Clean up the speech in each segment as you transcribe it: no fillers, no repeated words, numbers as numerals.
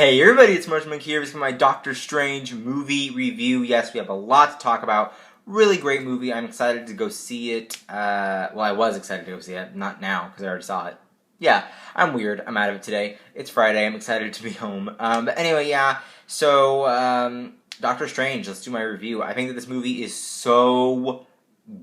Hey everybody, it's Marshmallow here for my Doctor Strange movie review. Yes, we have a lot to talk about. Really great movie. I'm excited to go see it. Well, I was excited to go see it. Not now, because I already saw it. Yeah, I'm weird. I'm out of it today. It's Friday. I'm excited to be home. But anyway, yeah. So, Doctor Strange, let's do my review. I think that this movie is so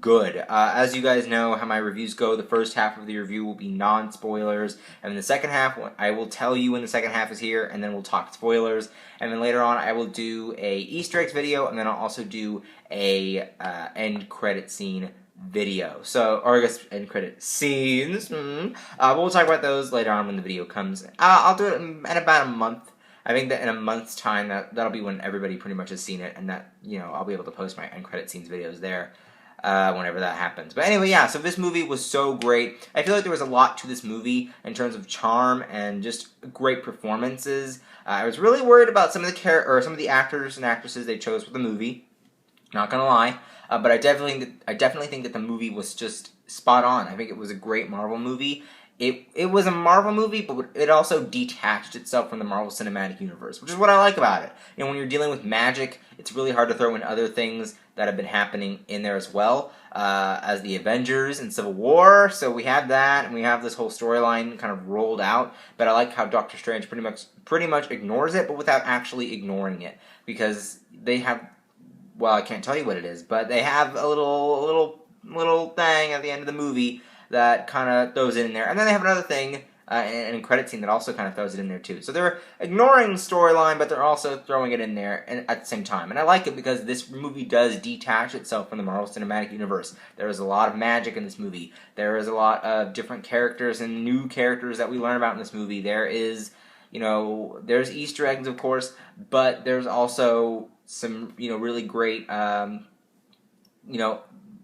good. As you guys know how my reviews go, the first half of the review will be non-spoilers, and in the second half, I will tell you when the second half is here, and then we'll talk spoilers, and then later on, I will do a Easter eggs video, and then I'll also do a end credit scene video. So, or I guess end credit scenes. But we'll talk about those later on when the video comes. I'll do it in about a month. I think that in a month's time, that'll be when everybody pretty much has seen it, and that, I'll be able to post my end credit scenes videos there. Whenever that happens. But anyway, yeah, so this movie was so great. I feel like there was a lot to this movie in terms of charm and just great performances. I was really worried about some of the actors and actresses they chose for the movie. Not gonna lie, but I definitely think that the movie was just spot on. I think it was a great Marvel movie. It was a Marvel movie, but it also detached itself from the Marvel Cinematic Universe, which is what I like about it. When you're dealing with magic, it's really hard to throw in other things that have been happening in there as well, as the Avengers and Civil War. So we have that, and we have this whole storyline kind of rolled out. But I like how Doctor Strange pretty much ignores it, but without actually ignoring it, because they have, well, I can't tell you what it is, but they have a little thing at the end of the movie that kind of throws it in there. And then they have another thing, an credit scene that also kind of throws it in there too. So they're ignoring the storyline, but they're also throwing it in there at the same time. And I like it because this movie does detach itself from the Marvel Cinematic Universe. There is a lot of magic in this movie. There is a lot of different characters and new characters that we learn about in this movie. There is, there's Easter eggs, of course, but there's also some, really great,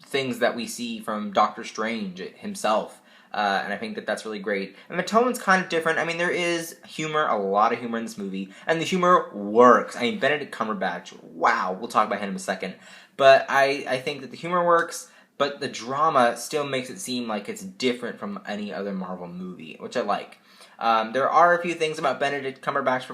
things that we see from Doctor Strange himself, and I think that that's really great. And the tone's kind of different. I mean, there is humor, a lot of humor in this movie, and the humor works. I mean, Benedict Cumberbatch, wow, we'll talk about him in a second. But I think that the humor works, but the drama still makes it seem like it's different from any other Marvel movie, which I like. There are a few things about Benedict Cumberbatch's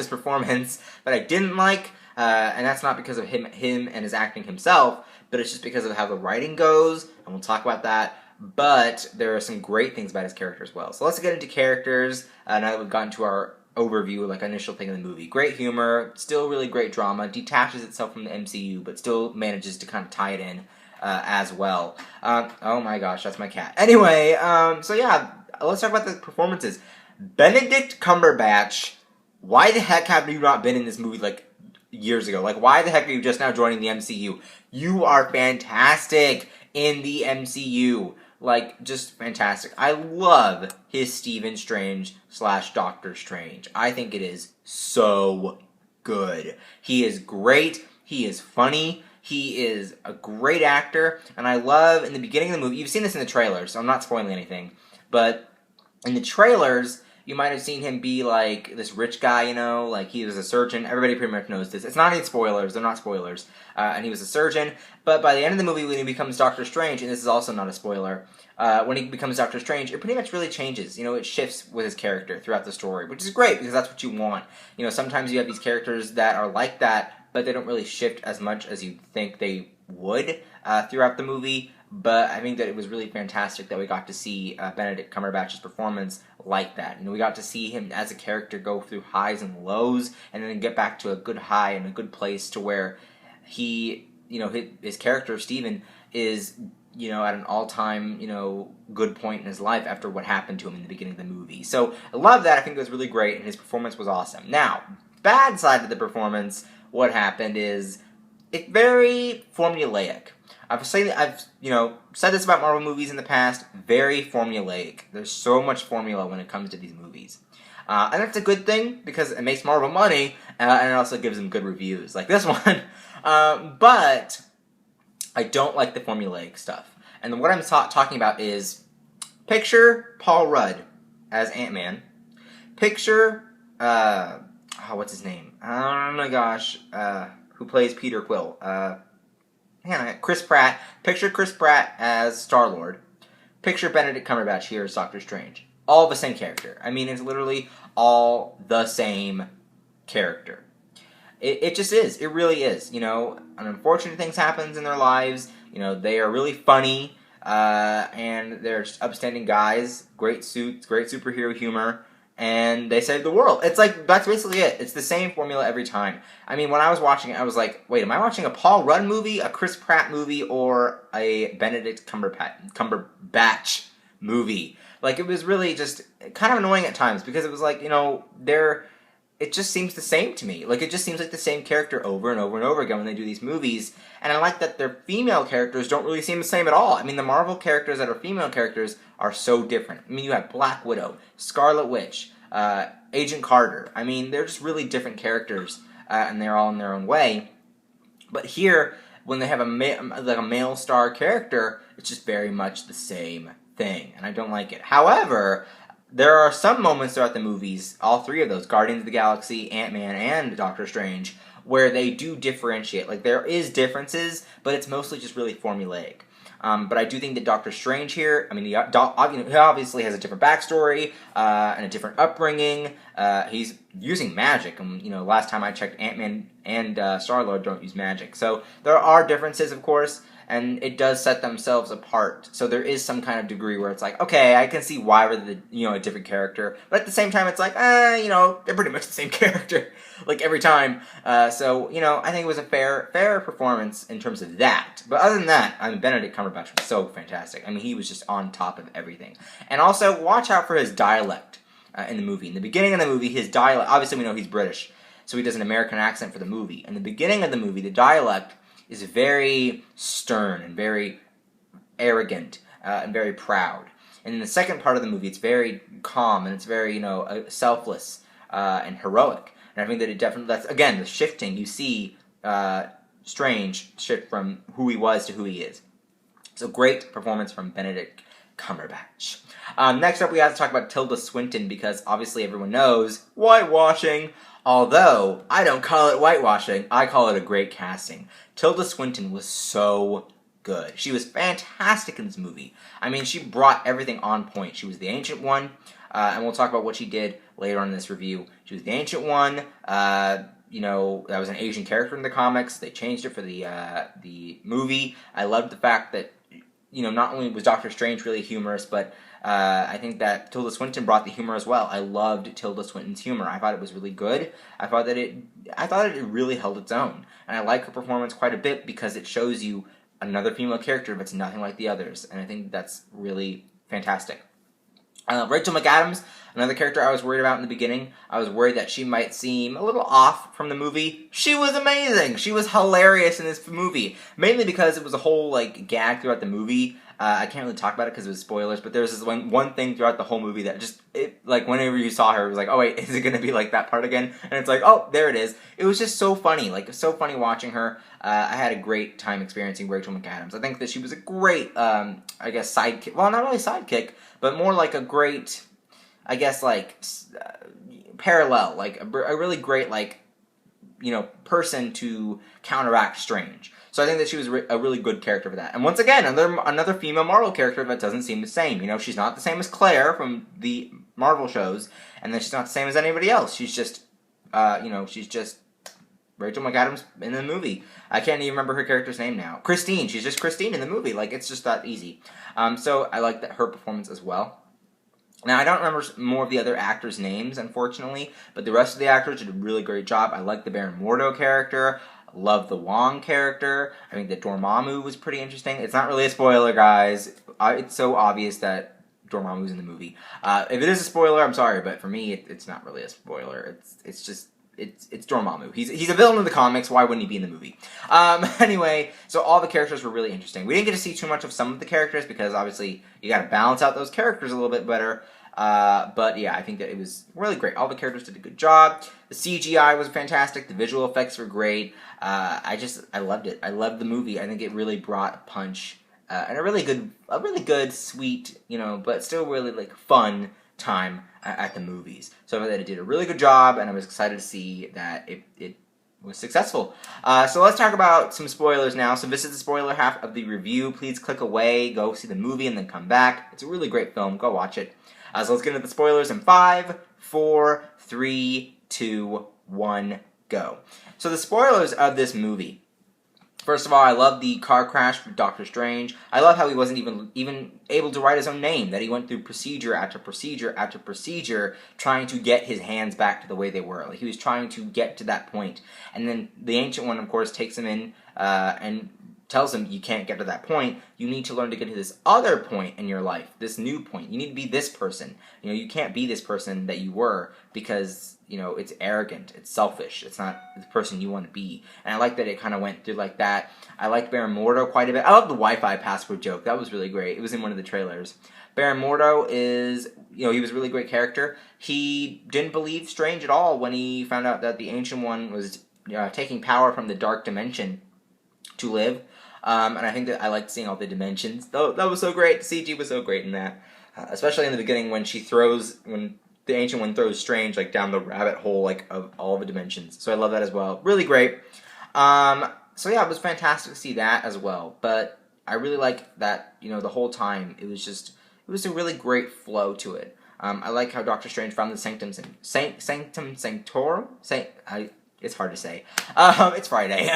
performance that I didn't like. And that's not because of him and his acting himself, but it's just because of how the writing goes, and we'll talk about that. But there are some great things about his character as well. So let's get into characters, now that we've gotten to our overview, like initial thing of the movie. Great humor, still really great drama, detaches itself from the MCU, but still manages to kind of tie it in as well. Oh my gosh, that's my cat. Anyway, so yeah, let's talk about the performances. Benedict Cumberbatch, why the heck have you not been in this movie, years ago? Why the heck are you just now joining the MCU? You are fantastic in the MCU. Just fantastic. I love his Stephen Strange / Doctor Strange. I think it is so good. He is great. He is funny. He is a great actor. And I love, in the beginning of the movie, you've seen this in the trailers, so I'm not spoiling anything, but in the trailers, you might have seen him be this rich guy, he was a surgeon. Everybody pretty much knows this. It's not any spoilers. They're not spoilers. And he was a surgeon. But by the end of the movie, when he becomes Doctor Strange, and this is also not a spoiler, when he becomes Doctor Strange, it pretty much really changes. It shifts with his character throughout the story, which is great because that's what you want. Sometimes you have these characters that are like that, but they don't really shift as much as you think they would throughout the movie. But I think that it was really fantastic that we got to see Benedict Cumberbatch's performance like that. We got to see him as a character go through highs and lows, and then get back to a good high and a good place to where he, his character, Steven, is, at an all-time, good point in his life after what happened to him in the beginning of the movie. So I love that. I think it was really great, and his performance was awesome. Now, bad side of the performance, what happened is it's very formulaic. I've said this about Marvel movies in the past, very formulaic. There's so much formula when it comes to these movies. And that's a good thing, because it makes Marvel money, and it also gives them good reviews, like this one. But I don't like the formulaic stuff. And what I'm talking about is, picture Paul Rudd as Ant-Man. Picture, what's his name? Oh my gosh, who plays Peter Quill? Chris Pratt. Picture Chris Pratt as Star-Lord. Picture Benedict Cumberbatch here as Doctor Strange. all the same character. I mean, it's literally all the same character. It just is. It really is. You know, unfortunate things happens in their lives. You know, they are really funny, and they're just upstanding guys. Great suits, great superhero humor, and they save the world. It's like, that's basically it. It's the same formula every time. I mean, when I was watching it, I was like, wait, am I watching a Paul Rudd movie, a Chris Pratt movie, or a Benedict Cumberbatch movie? Like, it was really just kind of annoying at times, because it was like, you know, it just seems the same to me. Like, it just seems like the same character over and over and over again when they do these movies. And I like that their female characters don't really seem the same at all. I mean, the Marvel characters that are female characters are so different. I mean, you have Black Widow, Scarlet Witch, Agent Carter. I mean, they're just really different characters, and they're all in their own way. But here, when they have a male star character, it's just very much the same thing, and I don't like it. However, there are some moments throughout the movies, all three of those, Guardians of the Galaxy, Ant-Man, and Doctor Strange, where they do differentiate. Like, there is differences, but it's mostly just really formulaic. But I do think that Doctor Strange here, I mean, he obviously has a different backstory, and a different upbringing. He's using magic, and, you know, last time I checked, Ant-Man and Star-Lord don't use magic. So there are differences, of course, and it does set themselves apart. So there is some kind of degree where it's like, okay, I can see why we're a different character, but at the same time, it's like, you know, they're pretty much the same character, like, every time. So, you know, I think it was a fair performance in terms of that. But other than that, I mean, Benedict Cumberbatch was so fantastic. I mean, he was just on top of everything. And also, watch out for his dialect in the movie. In the beginning of the movie, his dialect, obviously we know he's British, so he does an American accent for the movie. In the beginning of the movie, the dialect is very stern and very arrogant and very proud. And in the second part of the movie, it's very calm and it's very, you know, selfless and heroic. And I think that that's, again, the shifting. You see Strange shift from who he was to who he is. So great performance from Benedict Cumberbatch. Next up, we have to talk about Tilda Swinton, because obviously everyone knows whitewashing. Although, I don't call it whitewashing, I call it a great casting. Tilda Swinton was so good. She was fantastic in this movie. I mean, she brought everything on point. She was the Ancient One, and we'll talk about what she did later on in this review. She was the Ancient One. You know, that was an Asian character in the comics. They changed it for the movie. I loved the fact that, you know, not only was Doctor Strange really humorous, but I think that Tilda Swinton brought the humor as well. I loved Tilda Swinton's humor. I thought it was really good. I thought it really held its own. And I like her performance quite a bit because it shows you another female character that's nothing like the others. And I think that's really fantastic. Rachel McAdams, another character I was worried about in the beginning. I was worried that she might seem a little off from the movie. She was amazing. She was hilarious in this movie. Mainly because it was a whole, like, gag throughout the movie. I can't really talk about it because it was spoilers, but there was this one thing throughout the whole movie that just, like, whenever you saw her, it was like, oh wait, is it going to be like that part again? And it's like, oh, there it is. It was just so funny. Like, so funny watching her. I had a great time experiencing Rachel McAdams. I think that she was a great, I guess, sidekick. Well, not really sidekick, but more like a great, I guess, like, parallel. Like, a really great, like, you know, person to counteract Strange. So I think that she was a really good character for that. And once again, another female Marvel character that doesn't seem the same. You know, she's not the same as Claire from the Marvel shows, and then she's not the same as anybody else. She's just, you know, she's just Rachel McAdams in the movie. I can't even remember her character's name now. Christine. She's just Christine in the movie. Like, it's just that easy. So I like her performance as well. Now, I don't remember more of the other actors' names, unfortunately, but the rest of the actors did a really great job. I like the Baron Mordo character. I love the Wong character. I think that Dormammu was pretty interesting. It's not really a spoiler, guys. It's so obvious that Dormammu's in the movie. If it is a spoiler, I'm sorry, but for me, it's not really a spoiler. It's just... It's Dormammu. He's a villain in the comics. Why wouldn't he be in the movie? Anyway, so all the characters were really interesting. We didn't get to see too much of some of the characters because obviously you got to balance out those characters a little bit better. But yeah, I think that it was really great. All the characters did a good job. The CGI was fantastic. The visual effects were great. I loved it. I loved the movie. I think it really brought a punch and a really good, sweet, you know, but still really like fun time at the movies. So I thought that it did a really good job, and I was excited to see that it was successful. So let's talk about some spoilers now. So this is the spoiler half of the review. Please click away, go see the movie, and then come back. It's a really great film. Go watch it. So let's get into the spoilers in 5, 4, 3, 2, 1, go. So the spoilers of this movie. First of all, I love the car crash with Doctor Strange. I love how he wasn't even able to write his own name, that he went through procedure after procedure after procedure trying to get his hands back to the way they were. Like, he was trying to get to that point. And then the Ancient One, of course, takes him in and tells him, you can't get to that point. You need to learn to get to this other point in your life, this new point. You need to be this person. You know, you can't be this person that you were because, you know, it's arrogant, it's selfish, it's not the person you want to be. And I like that it kind of went through like that. I liked Baron Mordo quite a bit. I love the Wi-Fi password joke. That was really great. It was in one of the trailers. Baron Mordo is, you know, he was a really great character. He didn't believe Strange at all when he found out that the Ancient One was taking power from the Dark Dimension to live. And I think that I liked seeing all the dimensions. That was so great. The CG was so great in that. Especially in the beginning when the Ancient One throws Strange like down the rabbit hole like of all the dimensions. So I love that as well. Really great. So yeah, it was fantastic to see that as well. But I really like that, you know, the whole time it was a really great flow to it. I like how Doctor Strange found the Sanctum Sanctorum. It's hard to say. It's Friday.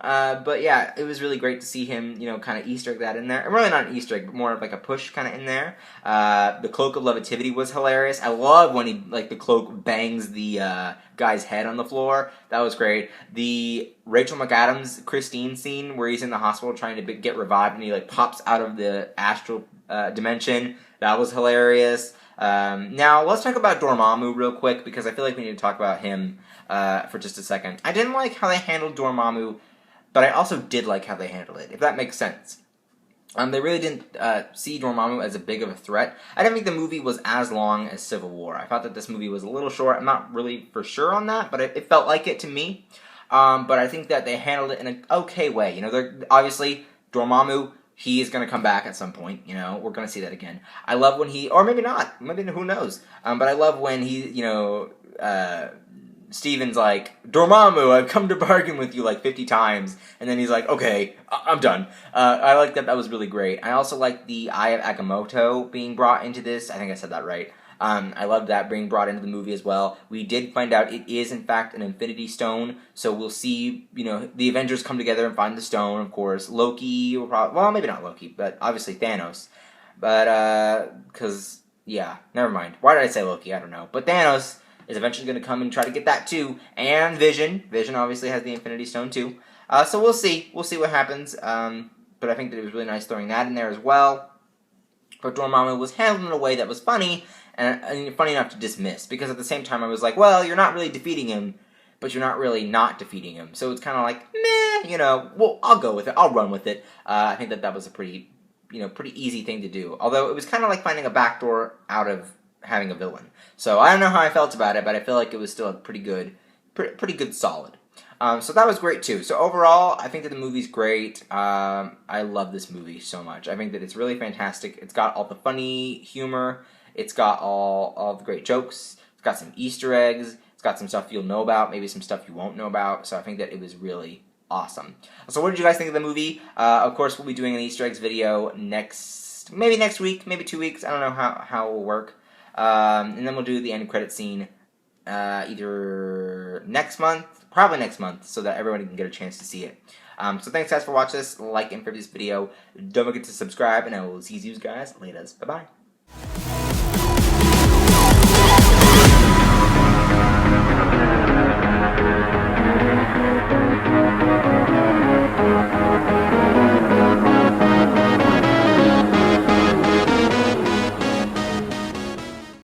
But yeah, it was really great to see him, you know, kind of Easter egg that in there. And really not an Easter egg, but more of like a push kind of in there. The Cloak of Levitivity was hilarious. I love when the cloak bangs the guy's head on the floor. That was great. The Rachel McAdams Christine scene where he's in the hospital trying to get revived and he like pops out of the astral dimension. That was hilarious. Now let's talk about Dormammu real quick because I feel like we need to talk about him for just a second. I didn't like how they handled Dormammu, but I also did like how they handled it, if that makes sense. They really didn't see Dormammu as a big of a threat. I didn't think the movie was as long as Civil War. I thought that this movie was a little short. I'm not really for sure on that, but it felt like it to me. But I think that they handled it in an okay way. You know, they're obviously Dormammu, he is going to come back at some point, you know, we're going to see that again. I love when or maybe not, maybe who knows. But I love when he, you know, Steven's like, Dormammu, I've come to bargain with you like 50 times. And then he's like, okay, I'm done. I like that. That was really great. I also like the Eye of Agamotto being brought into this. I think I said that right. I loved that being brought into the movie as well. We did find out it is, in fact, an Infinity Stone. So we'll see, you know, the Avengers come together and find the stone, of course. Loki will probably, well, maybe not Loki, but obviously Thanos. But, because, yeah, never mind. Why did I say Loki? I don't know. But Thanos is eventually going to come and try to get that too. And Vision. Vision obviously has the Infinity Stone too. So we'll see. We'll see what happens. But I think that it was really nice throwing that in there as well. But Dormammu was handled in a way that was funny, and funny enough to dismiss. Because at the same time I was like, well, you're not really defeating him, but you're not really not defeating him. So it's kind of like, meh, you know, well, I'll go with it. I'll run with it. I think that was a pretty easy thing to do. Although it was kind of like finding a backdoor out of having a villain. So I don't know how I felt about it, but I feel like it was still a pretty good solid. So that was great too. So overall, I think that the movie's great. I love this movie so much. I think that it's really fantastic. It's got all the funny humor. It's got all the great jokes. It's got some Easter eggs. It's got some stuff you'll know about, maybe some stuff you won't know about. So I think that it was really awesome. So what did you guys think of the movie? Of course, we'll be doing an Easter eggs video maybe next week, maybe 2 weeks. I don't know how it will work. And then we'll do the end credit scene either probably next month, so that everybody can get a chance to see it. So thanks guys for watching this, like and favorite this video. Don't forget to subscribe, and I will see you guys later. Bye-bye.